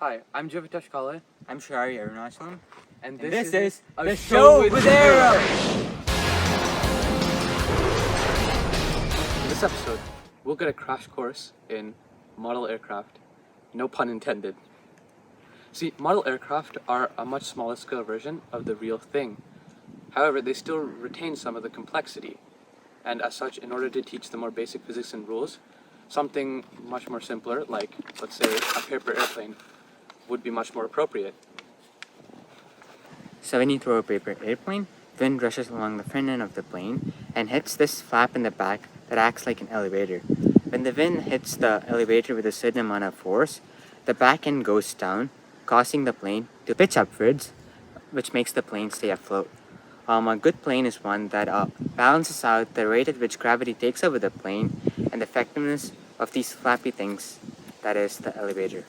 Hi, I'm Jivitesh Kale, I'm Shari Aeronautics, and this is a the show with Aero. In this episode, we'll get a crash course in model aircraft. No pun intended. See, model aircraft are a much smaller scale version of the real thing. However, they still retain some of the complexity. And as such, in order to teach the more basic physics and rules, something much more simpler, like, let's say, a paper airplane, would be much more appropriate. So when you throw a paper airplane, wind rushes along the front end of the plane and hits this flap in the back that acts like an elevator. When the wind hits the elevator with a certain amount of force, the back end goes down, causing the plane to pitch upwards, which makes the plane stay afloat. A good plane is one that balances out the rate at which gravity takes over the plane and the effectiveness of these flappy things, that is, the elevator.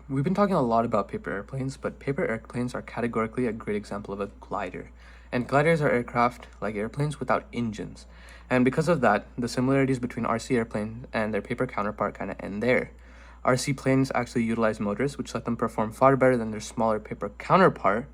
We've been talking a lot about paper airplanes, but paper airplanes are categorically a great example of a glider. And gliders are aircraft, like airplanes, without engines. And because of that, the similarities between RC airplanes and their paper counterpart kind of end there. RC planes actually utilize motors, which let them perform far better than their smaller paper counterpart.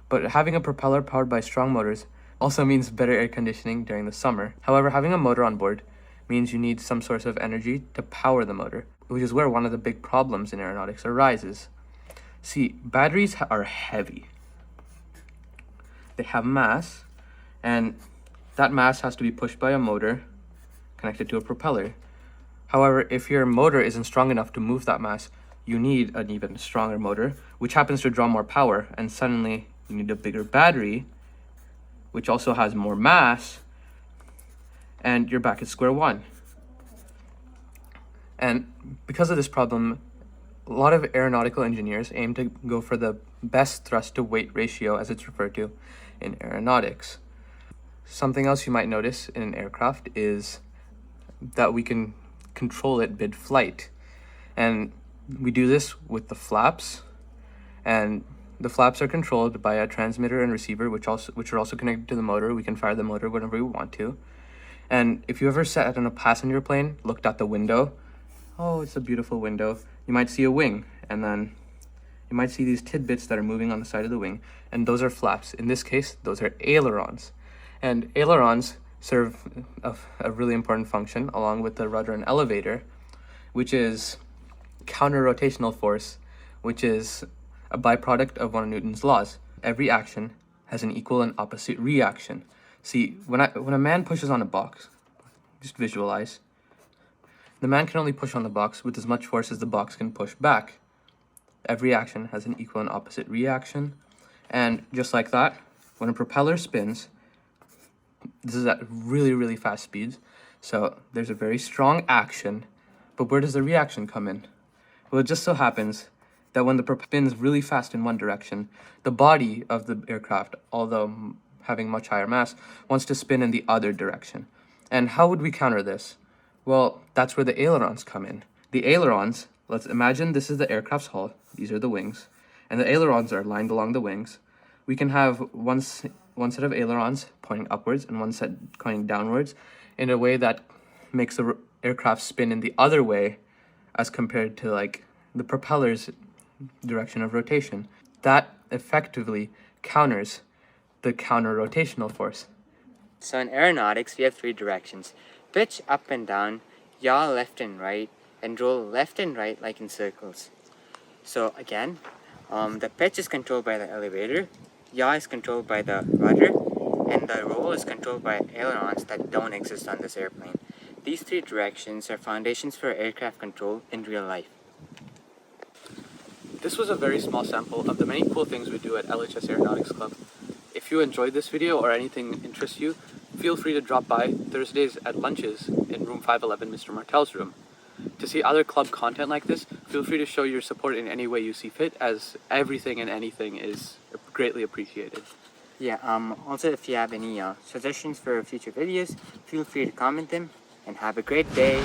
But having a propeller powered by strong motors also means better air conditioning during the summer. However, having a motor on board means you need some source of energy to power the motor, which is where one of the big problems in aeronautics arises. See, batteries are heavy. They have mass, and that mass has to be pushed by a motor connected to a propeller. However, if your motor isn't strong enough to move that mass, you need an even stronger motor, which happens to draw more power, and suddenly you need a bigger battery, which also has more mass, and you're back at square one. And because of this problem, a lot of aeronautical engineers aim to go for the best thrust to weight ratio, as it's referred to in aeronautics. Something else you might notice in an aircraft is that we can control it mid-flight. And we do this with the flaps, and the flaps are controlled by a transmitter and receiver, which are also connected to the motor. We can fire the motor whenever we want to. And if you ever sat in a passenger plane, looked out the window, oh, it's a beautiful window, you might see a wing, and then you might see these tidbits that are moving on the side of the wing, and those are flaps. In this case, those are ailerons. And ailerons serve a really important function, along with the rudder and elevator, which is counter-rotational force, which is a byproduct of one of Newton's laws. Every action has an equal and opposite reaction. See, when a man pushes on a box, just visualize, the man can only push on the box with as much force as the box can push back. Every action has an equal and opposite reaction. And just like that, when a propeller spins, this is at really, really fast speeds. So there's a very strong action, but where does the reaction come in? Well, it just so happens that when the propeller spins really fast in one direction, the body of the aircraft, although having much higher mass, wants to spin in the other direction. And how would we counter this? Well, that's where the ailerons come in. The ailerons, let's imagine this is the aircraft's hull, these are the wings, and the ailerons are lined along the wings. We can have one set of ailerons pointing upwards and one set pointing downwards in a way that makes the aircraft spin in the other way as compared to like the propeller's direction of rotation. That effectively counters the counter-rotational force. So in aeronautics, we have three directions: pitch up and down, yaw left and right, and roll left and right like in circles. So again, the pitch is controlled by the elevator, yaw is controlled by the rudder, and the roll is controlled by ailerons that don't exist on this airplane. These three directions are foundations for aircraft control in real life. This was a very small sample of the many cool things we do at LHS Aeronautics Club. If you enjoyed this video or anything interests you, feel free to drop by Thursdays at lunches in room 511, Mr. Martel's room. To see other club content like this, feel free to show your support in any way you see fit, as everything and anything is greatly appreciated. Yeah, also if you have any suggestions for future videos, feel free to comment them, and have a great day.